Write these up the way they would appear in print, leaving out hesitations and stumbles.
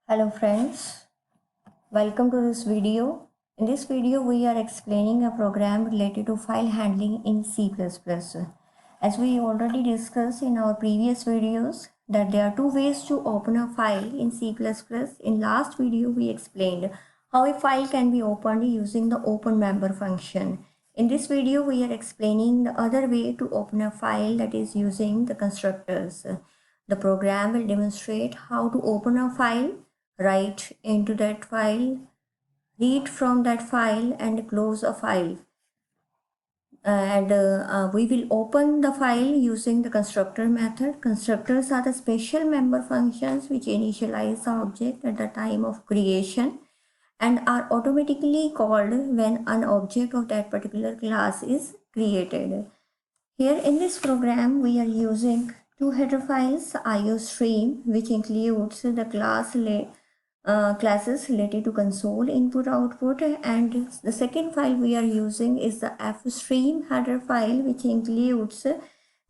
Hello friends, welcome to this video. In this video we are explaining a program related to file handling in C++. As we already discussed in our previous videos that there are two ways to open a file in C++. In last video we explained how a file can be opened using the open member function. In this video we are explaining the other way to open a file, that is using the constructors. The program will demonstrate how to open a file, write into that file, read from that file and close a file. We will open the file using the constructor method. Constructors are the special member functions which initialize the object at the time of creation and are automatically called when an object of that particular class is created. Here in this program we are using two header files, IOStream, which includes the classes related to console input output, and the second file we are using is the fstream header file, which includes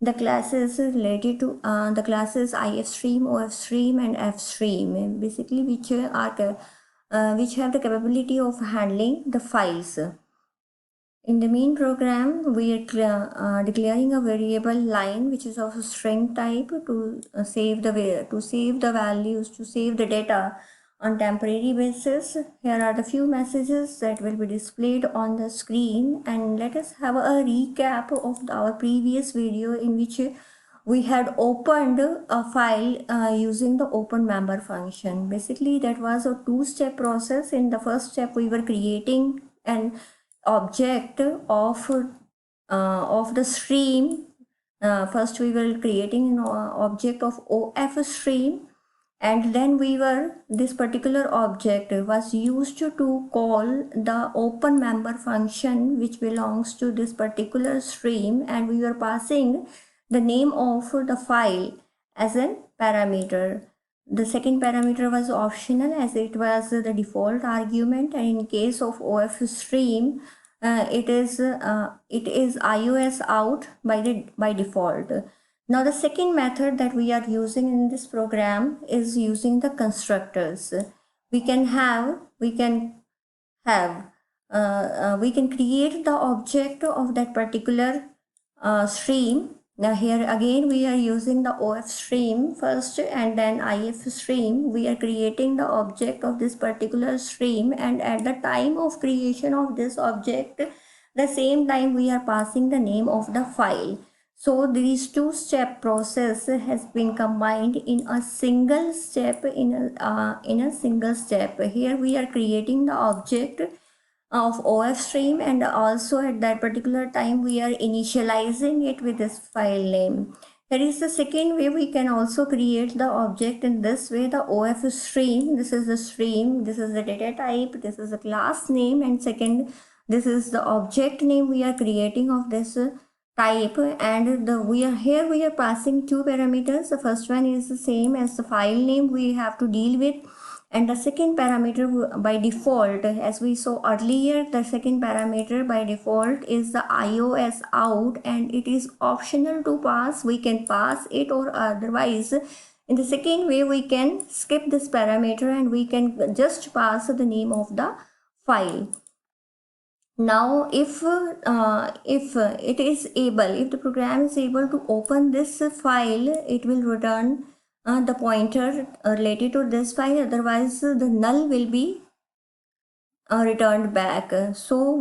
the classes related to the classes ifstream, ofstream and fstream, basically which have the capability of handling the files. In the main program, we are declaring a variable line which is of a string type to save the values, to save the data on temporary basis. Here are the few messages that will be displayed on the screen, and let us have a recap of our previous video in which we had opened a file using the open member function. Basically, that was a two-step process. In the first step, we were creating an object of the stream. First, we were creating an object of ofstream, and then this particular object was used to call the open member function which belongs to this particular stream, and we were passing the name of the file as a parameter. The second parameter was optional as it was the default argument, and in case of ofstream, it is iOS out by default. Now the second method that we are using in this program is using the constructors. We can create the object of that particular stream. Now here again we are using the ofstream first and then ifstream. We are creating the object of this particular stream, and at the time of creation of this object, the same time we are passing the name of the file. So these two-step process has been combined in a single step. In a single step, here we are creating the object of ofstream, and also at that particular time we are initializing it with this file name. Here is the second way. We can also create the object in this way. The ofstream, this is the stream, this is the data type, this is the class name, and second, this is the object name we are creating of this type. And we are passing two parameters. The first one is the same as the file name we have to deal with, and the second parameter by default, as we saw earlier, the second parameter by default is the iOS out, and it is optional to pass. We can pass it, or otherwise in the second way we can skip this parameter and we can just pass the name of the file. Now if the program is able to open this file, it will return the pointer related to this file, otherwise the null will be returned back. So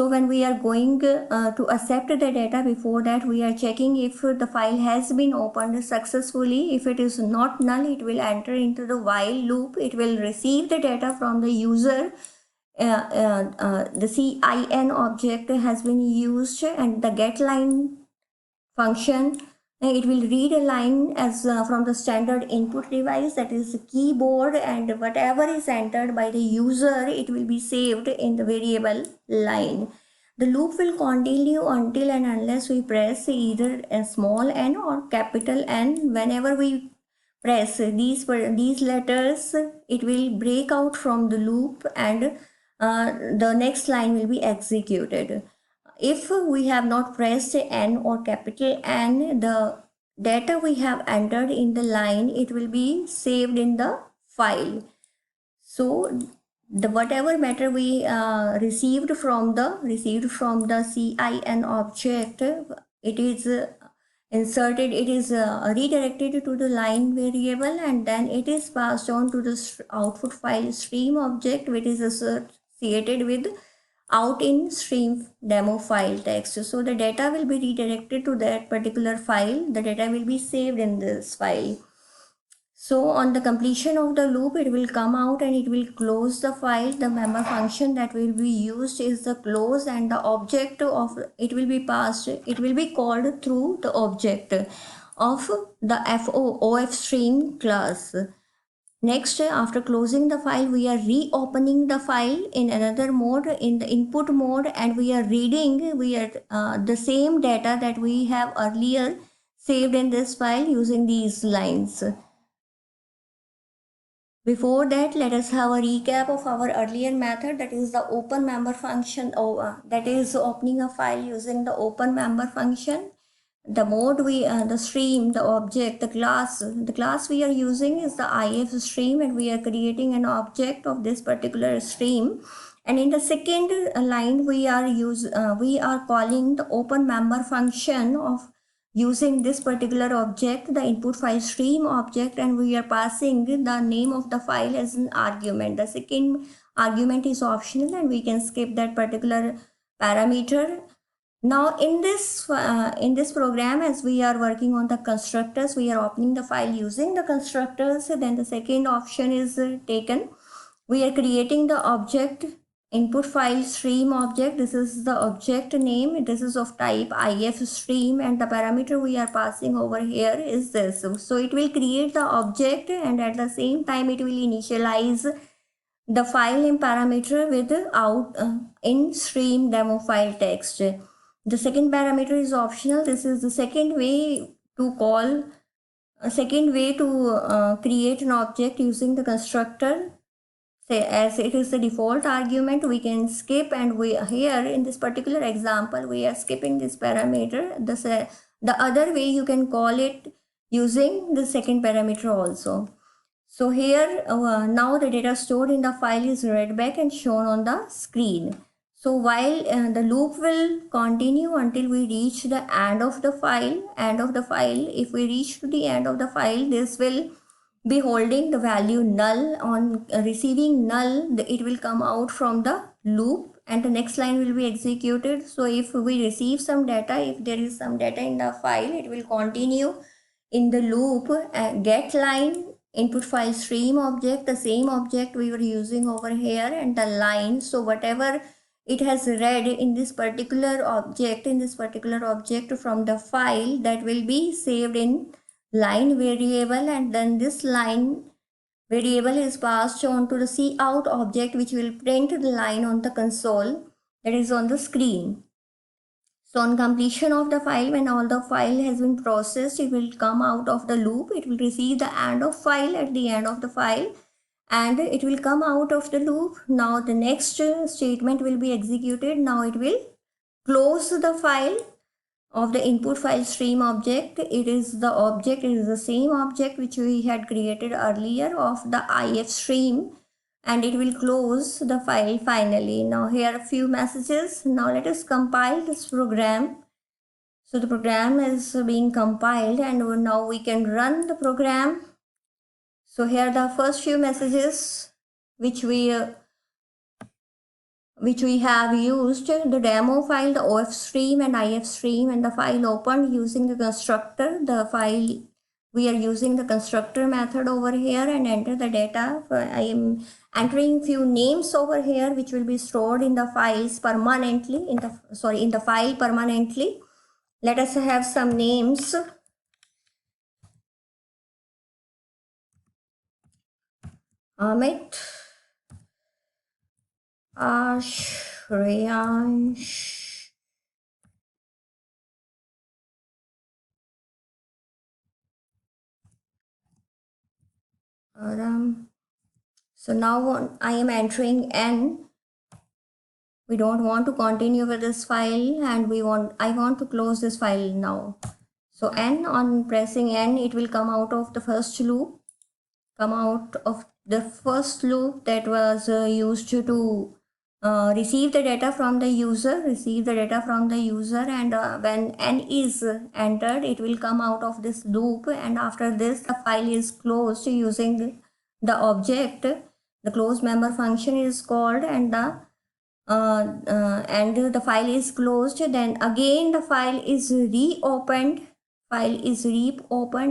when we are going to accept the data, before that we are checking if the file has been opened successfully. If it is not null, it will enter into the while loop. It will receive the data from the user. The CIN object has been used, and the getLine function, it will read a line as from the standard input device, that is the keyboard, and whatever is entered by the user, it will be saved in the variable line. The loop will continue until and unless we press either a small n or capital N. Whenever we press these letters, it will break out from the loop, and the next line will be executed. If we have not pressed N or capital N, the data we have entered in the line, it will be saved in the file. So the whatever matter we received from the CIN object, it is inserted, it is redirected to the line variable, and then it is passed on to the output file stream object, which is associated with out in stream demo file text. So the data will be redirected to that particular file. The data will be saved in this file. So on the completion of the loop, it will come out and it will close the file. The member function that will be used is the close, and the object of it will be passed, it will be called through the object of the OF stream class. Next, after closing the file, we are reopening the file in another mode, in the input mode, and we are reading the same data that we have earlier saved in this file using these lines. Before that, let us have a recap of our earlier method, that is the open member function, that is opening a file using the open member function. The mode the stream, the object, the class we are using is the IF stream, and we are creating an object of this particular stream. And in the second line, we are calling the open member function of using this particular object, the input file stream object, and we are passing the name of the file as an argument. The second argument is optional, and we can skip that particular parameter. Now in this program, as we are working on the constructors, we are opening the file using the constructors. Then the second option is taken. We are creating the object input file stream object. This is the object name. This is of type IF stream, and the parameter we are passing over here is this. So it will create the object, and at the same time it will initialize the file name parameter with out in stream demo file text. The second parameter is optional. This is the second way to create an object using the constructor. Say, as it is the default argument, we can skip, and we here in this particular example we are skipping this parameter. The other way you can call it using the second parameter also. So here now the data stored in the file is read back and shown on the screen. So while the loop will continue until we reach the end of the file. If we reach to the end of the file, this will be holding the value null. On receiving null, it will come out from the loop, and the next line will be executed. So if we receive some data, if there is some data in the file, it will continue in the loop get line input file stream object, the same object we were using over here, and the line. So whatever it has read in this particular object from the file, that will be saved in line variable, and then this line variable is passed on to the cout object, which will print the line on the console, that is on the screen. So on completion of the file, when all the file has been processed, it will come out of the loop. It will receive the end of file at the end of the file, and it will come out of the loop. Now the next statement will be executed. Now it will close the file of the input file stream object. It is the same object which we had created earlier of the IF stream, and it will close the file finally. Now here are a few messages. Now let us compile this program. So the program is being compiled, and now we can run the program. So here are the first few messages which we have used: the demo file, the OF stream and IF stream, and the file opened using the constructor. The file, we are using the constructor method over here, and enter the data. I am entering few names over here which will be stored in the files permanently, in the file permanently. Let us have some names. Amit, Shreyansh, Aram. So now I am entering N. We don't want to continue with this file, and I want to close this file now. So N, on pressing N, it will come out of the first loop. come out of the first loop that was used to receive the data from the user, and when n is entered, it will come out of this loop, and after this the file is closed using the object. The close member function is called, and the file is closed. Then again the file is reopened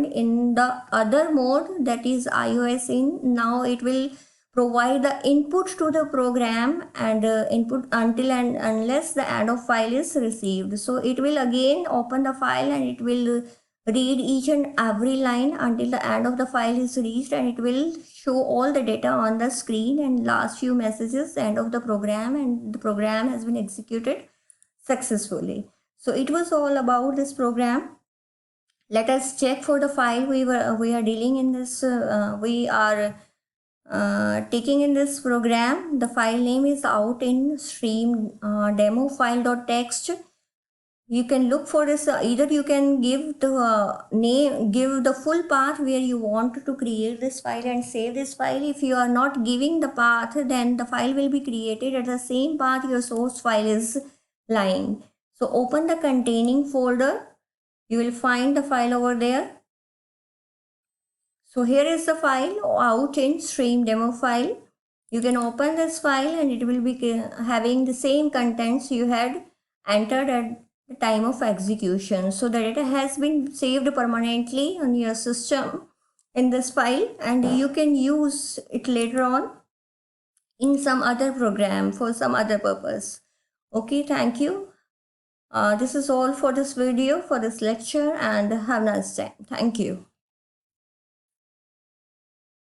in the other mode, that is iOS in. Now it will provide the input to the program, and input until and unless the end of file is received. So it will again open the file, and it will read each and every line until the end of the file is reached, and it will show all the data on the screen and last few messages, end of the program, and the program has been executed successfully. So it was all about this program. Let us check for the file we are dealing in this. We are taking in this program. The file name is out in stream demo file.txt. You can look for this. Either you can give the name, give the full path where you want to create this file and save this file. If you are not giving the path, then the file will be created at the same path your source file is lying. So open the containing folder. You will find the file over there. So here is the file out in stream demo file. You can open this file, and it will be having the same contents you had entered at the time of execution. So the data has been saved permanently on your system in this file, and you can use it later on in some other program for some other purpose. Okay, thank you. This is all for this video, for this lecture, and have a nice time. Thank you.